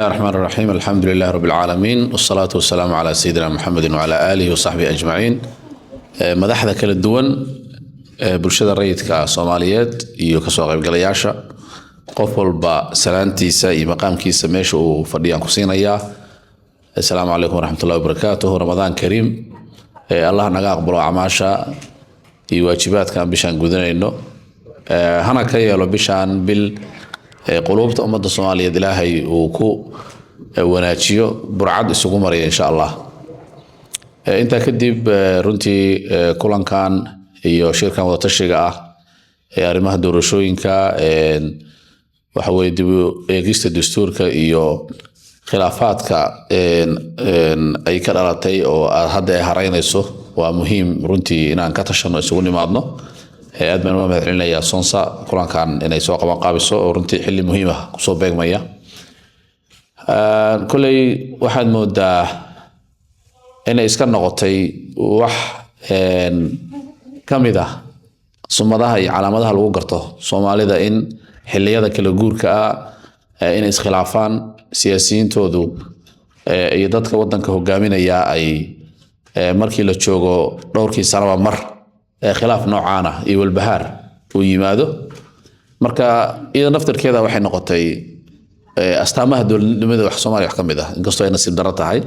الرحمن الرحيم الحمد لله رب العالمين والصلاة والسلام على سيدنا محمد وعلى آله وصحبه أجمعين مدحدا kala duwan bulshada rayidka Soomaaliyeed iyo ka soo qaybgalayaasha qof walba salaantiisa iyo maqaamkiisa meesha uu fadhiyaan ku siinaya assalaamu alaykum warahmatullahi wabarakatuh ramadaan kariim Allah naga aqbalo amaasha iyo waajibaadka bishaan gudanayno hana ka yeelo bishaan bil qulubta ummadda Soomaaliyeed Ilaahay uu ku wanaajiyo burcad isugu mariyo insha Allah inta kadib runtii kulankan iyo shirkan wada tashiga ah arrimaha doorashooyinka waxa weeye dib u eegista dastuurka iyo khilaafaadka ay ka dhalatay oo hadda ay haraynayso waa muhiim runtii inaan ka tashano isugu nimaadno aad baan u mahadcelinayaa Sonsa kulankan inay soo qaban qaabiso oo runtii xilli muhiim ah ku soo beegmaya kulay waxaad moodaa inay iska noqotay wax kamid ah sumadaha iyo calaamadaha lagu garto Soomaalida in xilliyada kala guurka ah inay iskhilaafaan siyaasiyiintoodu iyo dadka wadanka hogaaminaya ay markii la joogo dhowrkii sanaba mar khilaaf noocaana iyo walbahaar uu yimaado marka iyada naftirkeeda waxay noqotay astaamaha dowladnimada wax Soomaaliya wax kamid ah inkastoo ay nasiib darro tahay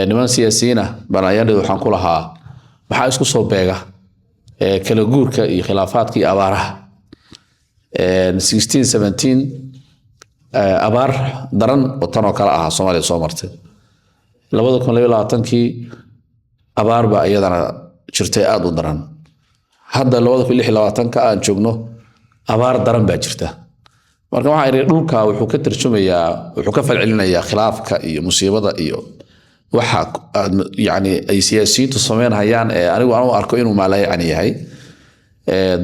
niman siyaasiyiin ah banaayadooda waxaan ku lahaa waxa isku soo beega kala guurka iyo khilaafaadka iyo abaaraha 16 17 abaar daran oo tan oo kala ah Soomaaliya soo martay 2022kii abaar ba iyadana jirtay aad u daran hadda 2026 aan joogno abaar daran baa jirta marka waxa ay dhulka wuxuu ka tarjumayaa wuxuu ka falcelinayaa khilaafka iyo musiibada iyo waxa yani ay siyaasiyiintu sameynayaan anigu aan u arko inuu maalay aan yahay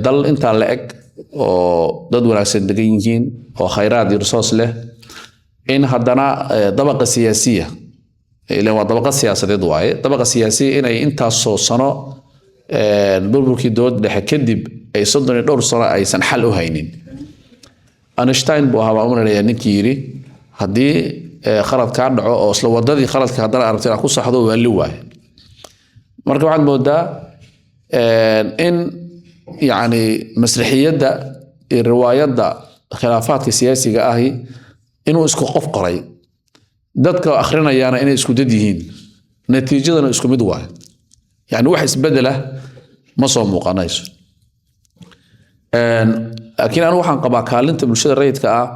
dal inta la eg oo dad wanaagsan degan yihiin oo khayraad iyo resource leh in haddana dabaqa siyaasiya ilaa waa dabaqa siyaasadeed waaye dabaqa siyaasi inay intaas soo sano burburkii dowladda dhexe kadib ay 32 sano aysan xal u haynin Einstein buu ahaa umaleeyaa ninkii yiri hadii khalad ka dhaco oo isla wadadii khaladka haddana aragtida ku saxdo waa li waay marka waxaad moodaa in yani masraxiyada iyo riwaayada khilaafaadka siyaasiga ahi inuu isku qof qoray dadka akhrinayana inay isku dad yihiin natiijadana isku mid waay yani wax isbedela ma soo muuqanayso laakiin anu waxaan qabaa kaalinta bulshada rayidka ah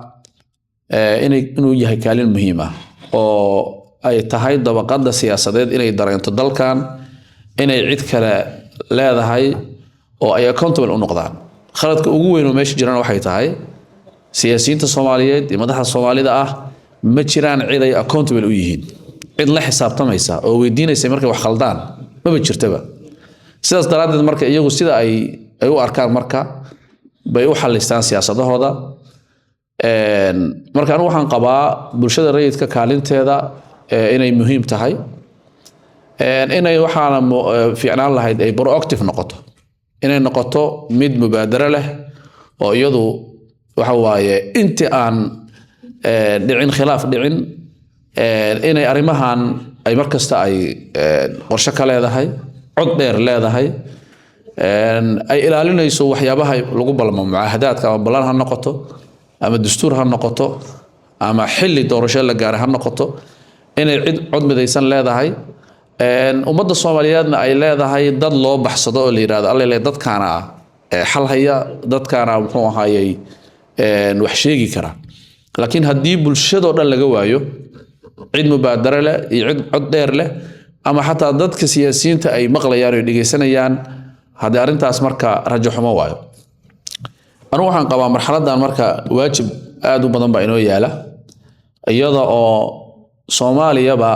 inuu yahay kaalin muhiim ah oo ay tahay dabaqada siyaasadeed inay dareento dalkan inay cid kale leedahay oo ay accountable u noqdaan khaladka ugu weyn oo meesha jirana waxay tahay siyaasiyiinta Soomaaliyeed iyo madaxda Soomaalida ah ma jiraan cid ay accountable u yihiin cid la xisaabtamaysa oo weydiinaysa markay wax khaldaan ma jirtaba sidaas daraadeed marka iyagu sida ay u arkaan marka bay u xalistaan siyaasadahooda marka anu waxaan qabaa bulshada rayidka kaalinteeda inay muhiim tahay inay waxaana fiicnaan lahayd ay proactive noqoto inay noqoto mid mubaadara leh oo iyadu waxa waaye inta aan dhicin khilaaf dhicin inay arimahan ay markasta ay qorshe ka leedahay cod dheer leedahay ay ilaalinayso waxyaabaha lagu balmo mucaahadaadka ama balan ha noqoto ama dastuur ha noqoto ama xilli doorasho la gaar ha noqoto inay cid cod midaysan leedahay ummadda Soomaaliyeedna ay leedahay dad loo baxsado oo la yiraahdo alle dadkaana xal haya dadkaana wuxuu ahaayay wax sheegi kara laakiin haddii bulshada dhan laga waayo cid mubaadara leh iyo cid cod dheer leh ama xataa dadka siyaasiyiinta ay maqlayaan oo dhageysanayaan haddii arintaas marka rajo xumo waayo anu waxaan qabaa marxaladan marka waajib aad u badan baa inoo yaala iyada oo Soomaaliyaba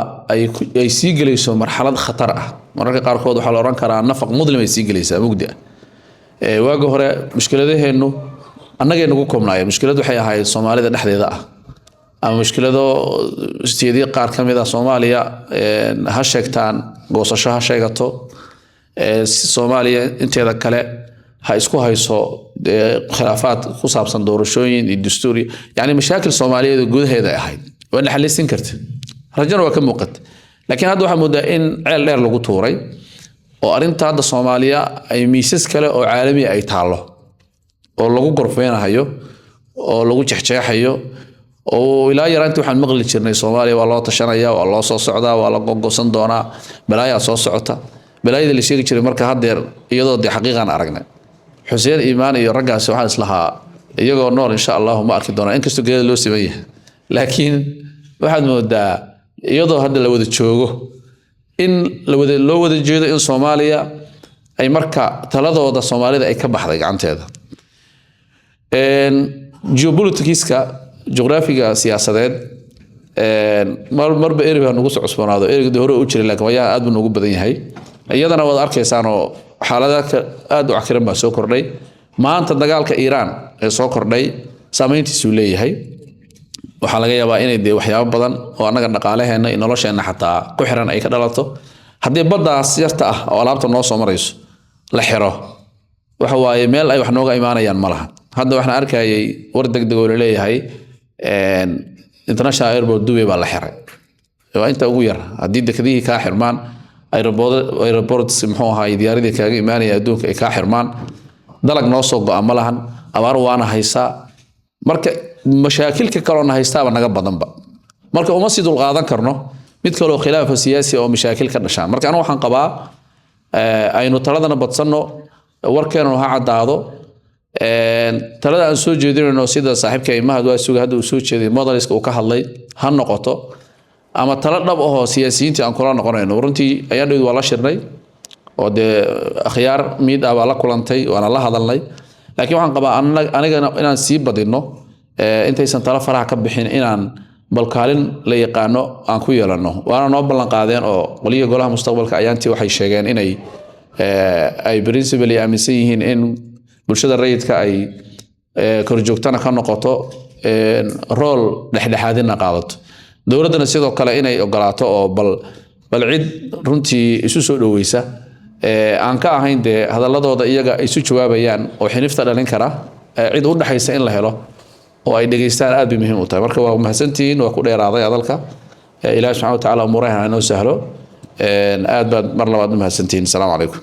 ay sii galayso marxalad khatar ah mararka qaar kood waxa la oran karaa nafaq mudlim ay sii galaysaa mugdi waaga hore mushkiladaheenu annaga nagu koobnaayeen mushkiladu waxay ahayd Soomaalida dhexdeeda ah ama mushkilado sideedii qaar kamid ah Soomaaliya ha sheegtaan goosasho ha sheegato Soomaaliya inteeda kale ha isku hayso khilaafaad ku saabsan doorashooyin iyo dastuuri yani mashaakil Soomaaliyeed gudaheeda ahayd وأنا حليسين كرت رجعنا وكم وقت لكن هذا واحد مدة إن عيل دير لو توري وأرنت هذا الصومالية أي ميسس كلا أو عالمي أي تعالى أو لو قرفين هيو أو لو جحجح هيو أو إلى يرانت واحد مغلي شرني صوماليا والله تشريا والله صوص صعدا والله قوق صندونا بلايا صوص صعتا بلايا اللي شيء شري مركز هذا يضو دي حقيقة أنا أرجع حسين إيمان يرجع سبحان الله يجوا النور إن شاء الله ما أكيد دونا إنك استجيل له سبيه لكن واحد مودة يضو هذا لو تشوفه إن لو جيد إن صوماليا أي مركز ثلاثة وضع صوماليا أي كبح ذيك عن هذا إن جيوبوليتيكيسكا جغرافيا سياسات مر بإيربي هنقص عصبان هذا إيربي دهوره أوجري لكن وياه أدب نقول بدين هاي أيضا وضع أركيسانو حالات أدو عكرم بسوكر لي ما أنت دجال كإيران سوكر لي سامين تسولي هاي وحلاقي يبقى إني دي وحياة بدن وأنا قد نقالها إن الله شيء حتى قحرا أي كدلته هدي بدأ سيرته أو لابط النص ومريس لحرة وهو يميل أي وحنوجا إيمانيا ملها هذا وإحنا أركي وردك دقول لي هاي international airport دوبي بالله حرة وأنت أقوير هدي دكذي كاحرمان airport سمحوها هاي دياري دي كاجي ماني يدوك كاحرمان دلق نوصل بعملهن أبار وأنا هيسا مرك مشاكل ككلون هيستا بنجا بدن بق مرك ومسجد القاضي كرنه مثل خلاف سياسي أو مشاكل كرنشان مرك أنا وحن قبا أي نطردنا بتصنو وركنا هاد هذا talada aan soo jeedinayno sida saaxiibka imaha waa suuga hadda uu soo jeeday modeliska uu ka hadlay ha noqoto ama tala dhab ah siyaasiyiinta aan kula noqonayno runtii ayaa dheed wala shirnay oo de akhyaar mid ah la kulantay waana la hadalnay laakiin waxaan qabaa aniga inaan sii badino intaysan tala faraha ka bixin inaan balkaalin la yaqaano aan ku yeelano waana noo ballan qaadeen oo qoliga golaha mustaqbalka ayaantii waxay sheegeen inay ay principally aaminsan yihiin in bulshada rayidka ay korjoogtana ka noqoto rol dhexdhexaadina qaadato dawladana sidoo kale inay ogolaato oo bal cid runtii isu soo dhaweysa aan ka ahayn de hadaladooda iyaga isu jawaabayaan oo xinifta dhalin kara cid u dhaxaysa in la helo oo ay dhageystaan aad muhiim u tahay marka waa mahadsantiin waa ku dheeraaday hadalka ilaahay subhanahu wa ta'ala umuraha inoo sahlo aad baad mar labaad mahadsantiin assalamu alaykum